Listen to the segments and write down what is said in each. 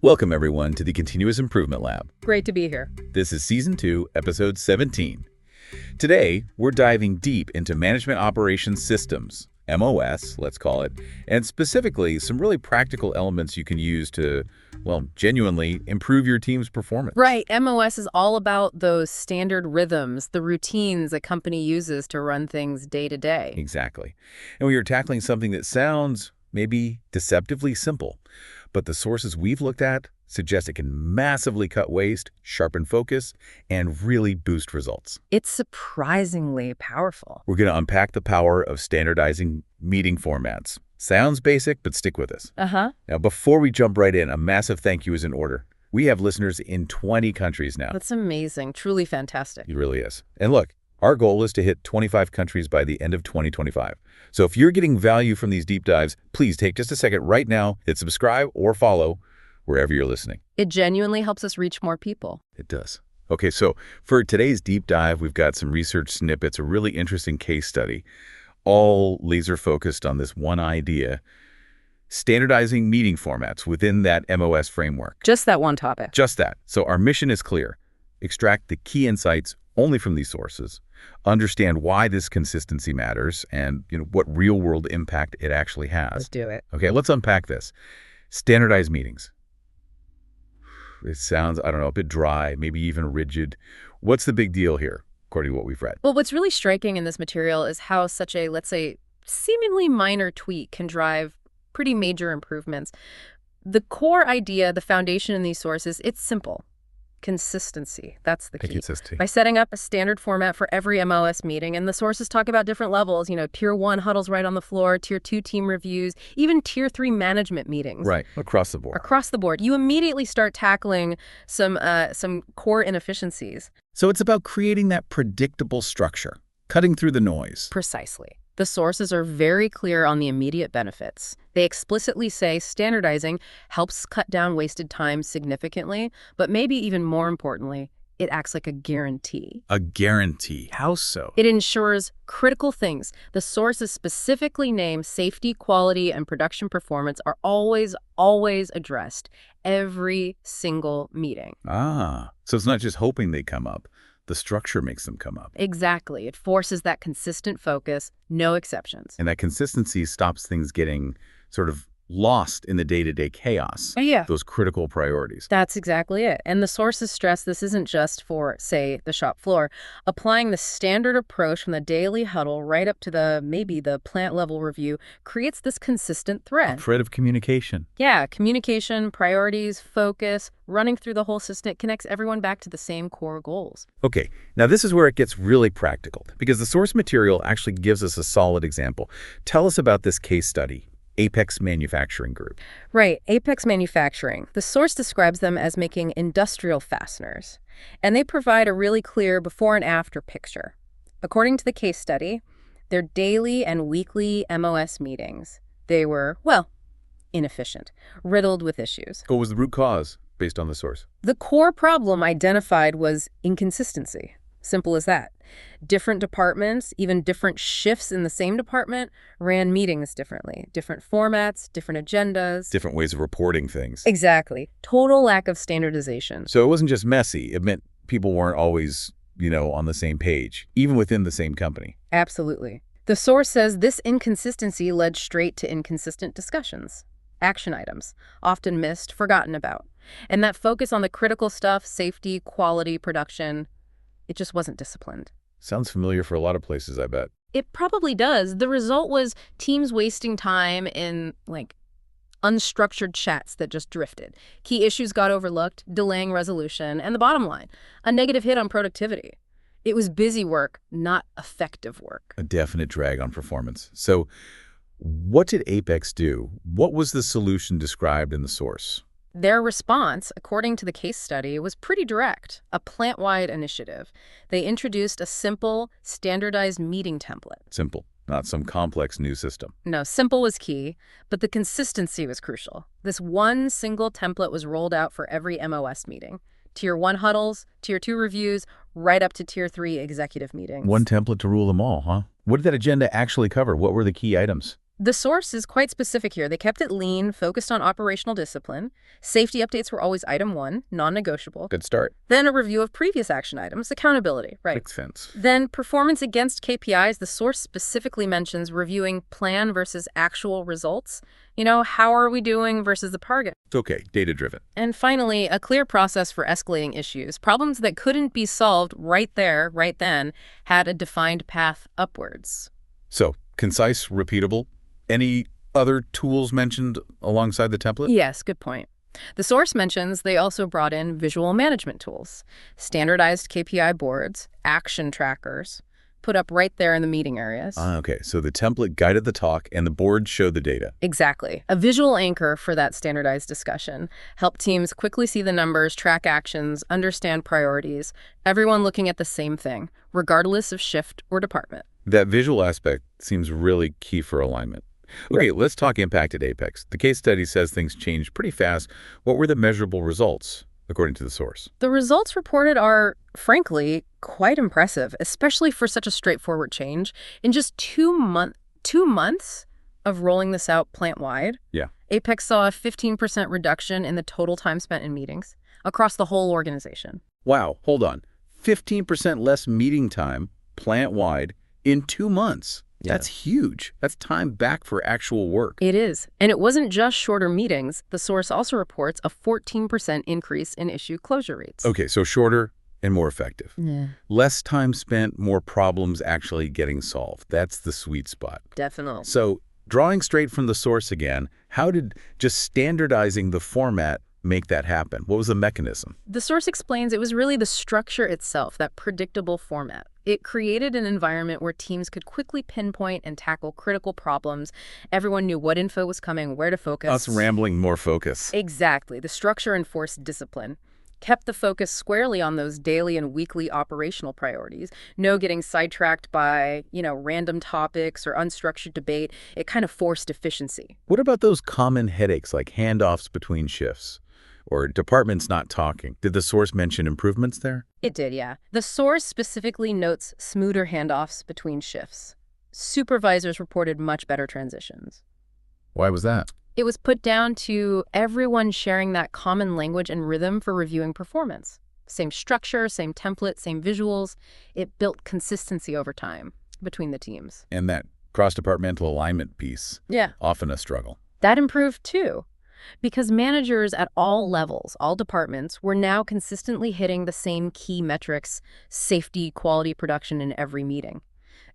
Welcome, everyone, to the Continuous Improvement Lab. Great to be here. This is Season 2, Episode 17. Today, we're diving deep into management operations systems, MOS, let's call it, and specifically some really practical elements you can use to, well, genuinely improve your team's performance. Right. MOS is all about those standard rhythms, the routines a company uses to run things day to day. Exactly. And we are tackling something that sounds maybe deceptively simple, but the sources we've looked at suggest it can massively cut waste, sharpen focus, and really boost results. It's surprisingly powerful. We're going to unpack the power of standardizing meeting formats. Sounds basic, but stick with us. Now, before we jump right in, a massive thank you is in order. We have listeners in 20 countries now. That's amazing. Truly fantastic. It really is. And look, our goal is to hit 25 countries by the end of 2025. So if you're getting value from these deep dives, please take just a second right now, hit subscribe or follow wherever you're listening. It genuinely helps us reach more people. It does. Okay, so for today's deep dive, we've got some research snippets, a really interesting case study, all laser focused on this one idea, standardizing meeting formats within that MOS framework. Just that one topic. Just that. So our mission is clear. Extract the key insights only from these sources, understand why this consistency matters, and what real-world impact it actually has. Let's do it. Okay, let's unpack this. Standardized meetings. It sounds, I don't know, a bit dry, maybe even rigid. What's the big deal here, according to what we've read? Well, what's really striking in this material is how such a, let's say, seemingly minor tweak can drive pretty major improvements. The core idea, the foundation in these sources, it's simple. Consistency. That's the key. Consistency. By setting up a standard format for every MOS meeting, and the sources talk about different levels, Tier 1 huddles right on the floor, Tier 2 team reviews, even Tier 3 management meetings. Right, across the board. Across the board. You immediately start tackling some core inefficiencies. So it's about creating that predictable structure, cutting through the noise. Precisely. The sources are very clear on the immediate benefits. They explicitly say standardizing helps cut down wasted time significantly, but maybe even more importantly, it acts like a guarantee. A guarantee? How so? It ensures critical things. The sources specifically name safety, quality, and production performance are always addressed every single meeting. Ah, so it's not just hoping they come up. The structure makes them come up. Exactly. It forces that consistent focus, no exceptions. And that consistency stops things getting sort of lost in the day-to-day chaos. Yeah. Those critical priorities. That's exactly it. And the sources stress this isn't just for, say, the shop floor. Applying the standard approach from the daily huddle right up to maybe the plant level review creates this consistent thread. A thread of communication. Yeah, communication, priorities, focus, running through the whole system. It connects everyone back to the same core goals. Okay, now this is where it gets really practical because the source material actually gives us a solid example. Tell us about this case study. Apex Manufacturing Group. Right, Apex Manufacturing. The source describes them as making industrial fasteners, and they provide a really clear before and after picture. According to the case study, their daily and weekly MOS meetings, they were, well, inefficient, riddled with issues. What was the root cause based on the source? The core problem identified was inconsistency. Simple as that. Different departments, even different shifts in the same department, ran meetings differently. Different formats, different agendas. Different ways of reporting things. Exactly. Total lack of standardization. So it wasn't just messy. It meant people weren't always, on the same page, even within the same company. Absolutely. The source says this inconsistency led straight to inconsistent discussions. Action items, often missed, forgotten about. And that focus on the critical stuff, safety, quality, production, it just wasn't disciplined. Sounds familiar for a lot of places, I bet. It probably does. The result was teams wasting time in, unstructured chats that just drifted. Key issues got overlooked, delaying resolution, and the bottom line, a negative hit on productivity. It was busy work, not effective work. A definite drag on performance. So what did Apex do? What was the solution described in the source? Their response, according to the case study, was pretty direct, a plant-wide initiative. They introduced a simple, standardized meeting template. Simple, not some complex new system. No, simple was key, but the consistency was crucial. This one single template was rolled out for every MOS meeting. Tier 1 huddles, Tier 2 reviews, right up to Tier 3 executive meetings. One template to rule them all, huh? What did that agenda actually cover? What were the key items? The source is quite specific here. They kept it lean, focused on operational discipline. Safety updates were always item one, non-negotiable. Good start. Then a review of previous action items, accountability, right? Makes sense. Then performance against KPIs, the source specifically mentions reviewing plan versus actual results. How are we doing versus the target? Okay, data-driven. And finally, a clear process for escalating issues. Problems that couldn't be solved right there, right then, had a defined path upwards. So, concise, repeatable. Any other tools mentioned alongside the template? Yes, good point. The source mentions they also brought in visual management tools, standardized KPI boards, action trackers, put up right there in the meeting areas. Okay, so the template guided the talk and the board showed the data. Exactly. A visual anchor for that standardized discussion. Help teams quickly see the numbers, track actions, understand priorities, everyone looking at the same thing, regardless of shift or department. That visual aspect seems really key for alignment. Okay, let's talk impact at Apex. The case study says things changed pretty fast. What were the measurable results, according to the source? The results reported are, frankly, quite impressive, especially for such a straightforward change. In just 2 months of rolling this out plant-wide, Apex saw a 15% reduction in the total time spent in meetings across the whole organization. Wow, hold on. 15% less meeting time, plant-wide, in 2 months. Yeah. That's huge. That's time back for actual work. It is. And it wasn't just shorter meetings. The source also reports a 14% increase in issue closure rates. Okay, so shorter and more effective. Yeah. Less time spent, more problems actually getting solved. That's the sweet spot. Definitely. So, drawing straight from the source again, how did just standardizing the format make that happen? What was the mechanism? The source explains it was really the structure itself, that predictable format. It created an environment where teams could quickly pinpoint and tackle critical problems. Everyone knew what info was coming, where to focus. Us rambling, more focus. Exactly. The structure enforced discipline, kept the focus squarely on those daily and weekly operational priorities. No getting sidetracked by, random topics or unstructured debate. It kind of forced efficiency. What about those common headaches like handoffs between shifts? Or departments not talking? Did the source mention improvements there? It did, yeah. The source specifically notes smoother handoffs between shifts. Supervisors reported much better transitions. Why was that? It was put down to everyone sharing that common language and rhythm for reviewing performance. Same structure, same template, same visuals. It built consistency over time between the teams. And that cross-departmental alignment piece, often a struggle. That improved too. Because managers at all levels, all departments, were now consistently hitting the same key metrics, safety, quality, production in every meeting.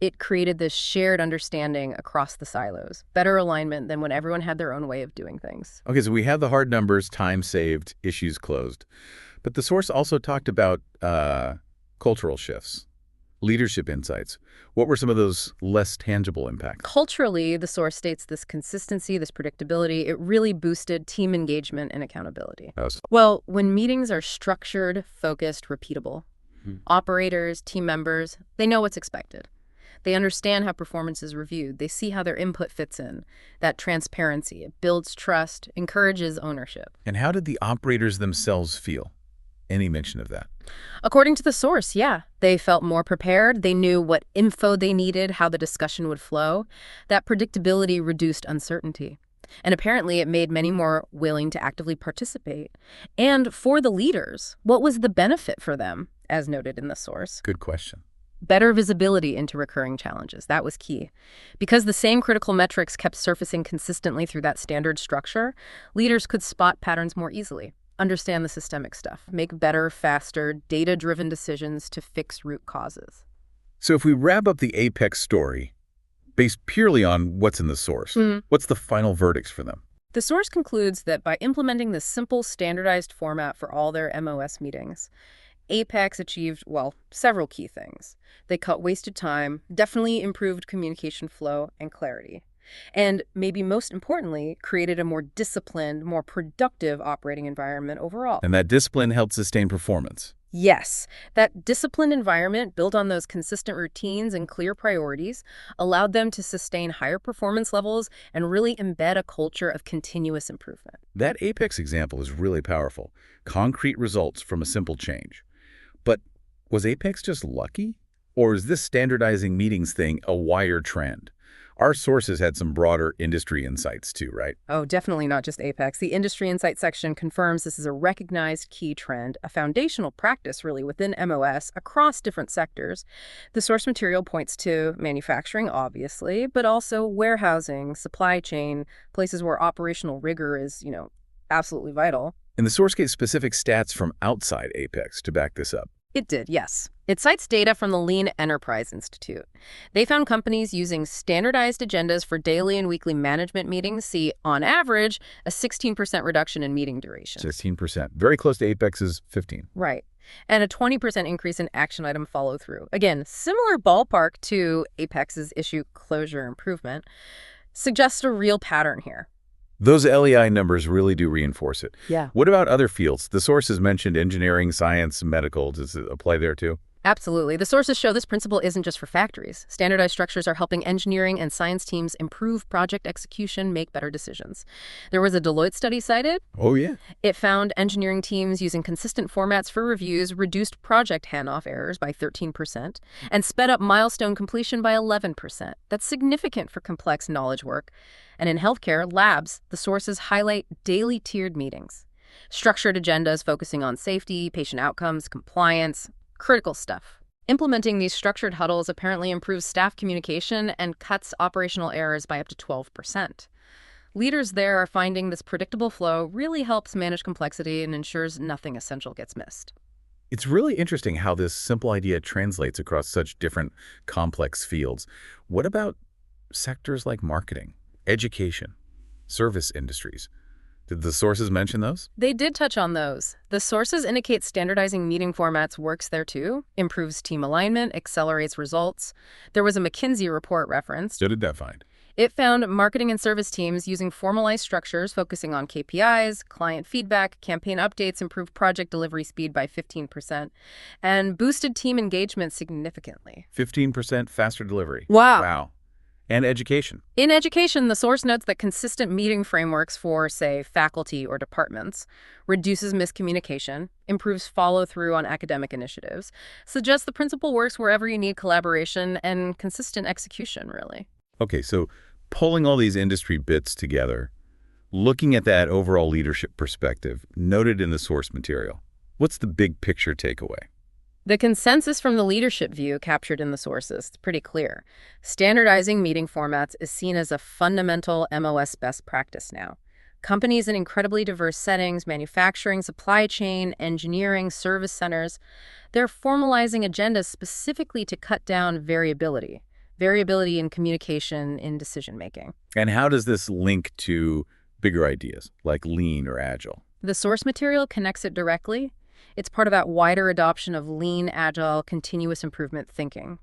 It created this shared understanding across the silos, better alignment than when everyone had their own way of doing things. Okay, so we have the hard numbers, time saved, issues closed. But the source also talked about cultural shifts, leadership insights. What were some of those less tangible impacts? Culturally, the source states this consistency, this predictability, it really boosted team engagement and accountability. Well, when meetings are structured, focused, repeatable, operators, team members, they know what's expected. They understand how performance is reviewed. They see how their input fits in. That transparency, it builds trust, encourages ownership. And how did the operators themselves feel? Any mention of that? According to the source, yeah. They felt more prepared. They knew what info they needed, how the discussion would flow. That predictability reduced uncertainty. And apparently it made many more willing to actively participate. And for the leaders, what was the benefit for them, as noted in the source? Good question. Better visibility into recurring challenges. That was key. Because the same critical metrics kept surfacing consistently through that standard structure, leaders could spot patterns more easily. Understand the systemic stuff, make better, faster, data-driven decisions to fix root causes. So if we wrap up the Apex story, based purely on what's in the source, what's the final verdicts for them? The source concludes that by implementing this simple, standardized format for all their MOS meetings, Apex achieved, several key things. They cut wasted time, definitely improved communication flow and clarity. And maybe most importantly, created a more disciplined, more productive operating environment overall. And that discipline helped sustain performance. Yes, that disciplined environment built on those consistent routines and clear priorities allowed them to sustain higher performance levels and really embed a culture of continuous improvement. That Apex example is really powerful. Concrete results from a simple change. But was Apex just lucky? Or is this standardizing meetings thing a wider trend? Our sources had some broader industry insights too, right? Oh, definitely not just Apex. The Industry Insight section confirms this is a recognized key trend, a foundational practice really within MOS across different sectors. The source material points to manufacturing, obviously, but also warehousing, supply chain, places where operational rigor is, absolutely vital. And the source gave specific stats from outside Apex to back this up. It did, yes. It cites data from the Lean Enterprise Institute. They found companies using standardized agendas for daily and weekly management meetings see, on average, a 16% reduction in meeting duration. 16%. Very close to Apex's 15. Right. And a 20% increase in action item follow-through. Again, similar ballpark to Apex's issue closure improvement, suggests a real pattern here. Those LEI numbers really do reinforce it. Yeah. What about other fields? The sources mentioned engineering, science, medical. Does it apply there too? Absolutely. The sources show this principle isn't just for factories. Standardized structures are helping engineering and science teams improve project execution, make better decisions. There was a Deloitte study cited. Oh, yeah. It found engineering teams using consistent formats for reviews reduced project handoff errors by 13% and sped up milestone completion by 11%. That's significant for complex knowledge work. And in healthcare labs, the sources highlight daily tiered meetings, structured agendas focusing on safety, patient outcomes, compliance, critical stuff. Implementing these structured huddles apparently improves staff communication and cuts operational errors by up to 12%. Leaders there are finding this predictable flow really helps manage complexity and ensures nothing essential gets missed. It's really interesting how this simple idea translates across such different complex fields. What about sectors like marketing, education, service industries? Did the sources mention those? They did touch on those. The sources indicate standardizing meeting formats works there too, improves team alignment, accelerates results. There was a McKinsey report referenced. What did that find? It found marketing and service teams using formalized structures focusing on KPIs, client feedback, campaign updates improved project delivery speed by 15%, and boosted team engagement significantly. 15% faster delivery. Wow. Wow. And education. In education, the source notes that consistent meeting frameworks for, say, faculty or departments reduces miscommunication, improves follow-through on academic initiatives, suggests the principle works wherever you need collaboration and consistent execution, really. Okay, so pulling all these industry bits together, looking at that overall leadership perspective noted in the source material, what's the big picture takeaway? The consensus from the leadership view captured in the sources is pretty clear. Standardizing meeting formats is seen as a fundamental MOS best practice now. Companies in incredibly diverse settings, manufacturing, supply chain, engineering, service centers, they're formalizing agendas specifically to cut down variability in communication, in decision-making. And how does this link to bigger ideas like lean or agile? The source material connects it directly. It's part of that wider adoption of lean, agile, continuous improvement thinking.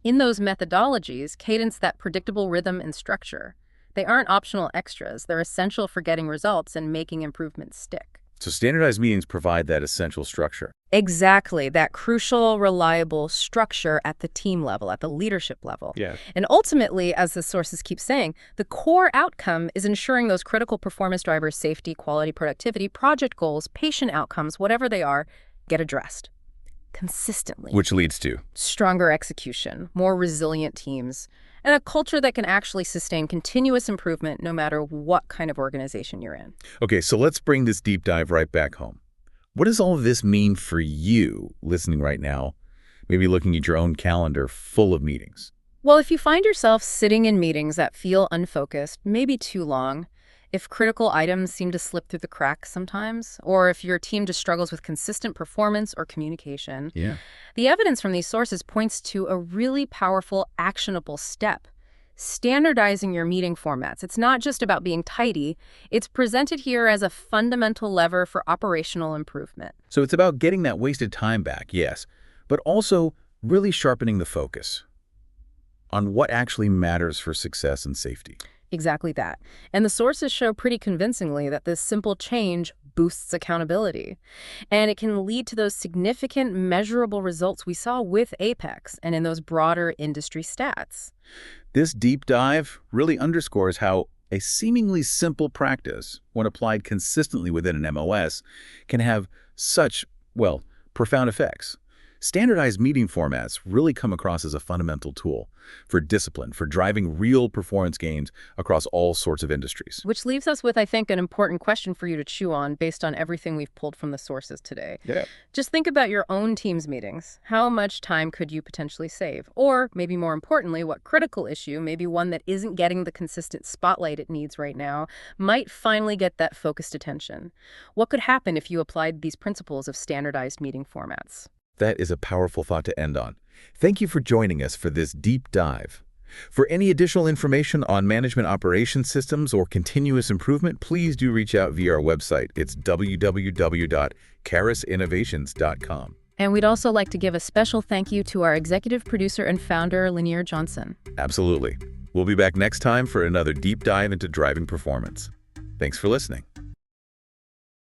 In those methodologies, cadence that predictable rhythm and structure. They aren't optional extras. They're essential for getting results and making improvements stick. So standardized meetings provide that essential structure. Exactly, that crucial, reliable structure at the team level, at the leadership level. Yeah. And ultimately, as the sources keep saying, the core outcome is ensuring those critical performance drivers, safety, quality, productivity, project goals, patient outcomes, whatever they are, get addressed consistently. Which leads to stronger execution, more resilient teams, and a culture that can actually sustain continuous improvement no matter what kind of organization you're in. Okay, so let's bring this deep dive right back home. What does all of this mean for you listening right now, maybe looking at your own calendar full of meetings? Well, if you find yourself sitting in meetings that feel unfocused, maybe too long, if critical items seem to slip through the cracks sometimes, or if your team just struggles with consistent performance or communication, the evidence from these sources points to a really powerful, actionable step. Standardizing your meeting formats. It's not just about being tidy. It's presented here as a fundamental lever for operational improvement. So it's about getting that wasted time back, yes, but also really sharpening the focus on what actually matters for success and safety. Exactly that. And the sources show pretty convincingly that this simple change boosts accountability. And it can lead to those significant measurable results we saw with Apex and in those broader industry stats. This deep dive really underscores how a seemingly simple practice, when applied consistently within an MOS, can have such, well, profound effects. Standardized meeting formats really come across as a fundamental tool for discipline, for driving real performance gains across all sorts of industries. Which leaves us with, I think, an important question for you to chew on based on everything we've pulled from the sources today. Yeah. Just think about your own team's meetings. How much time could you potentially save? Or, maybe more importantly, what critical issue, maybe one that isn't getting the consistent spotlight it needs right now, might finally get that focused attention? What could happen if you applied these principles of standardized meeting formats? That is a powerful thought to end on. Thank you for joining us for this deep dive. For any additional information on management operations systems or continuous improvement, please do reach out via our website. It's www.karaswisher.com. And we'd also like to give a special thank you to our executive producer and founder, Lanier Johnson. Absolutely. We'll be back next time for another deep dive into driving performance. Thanks for listening.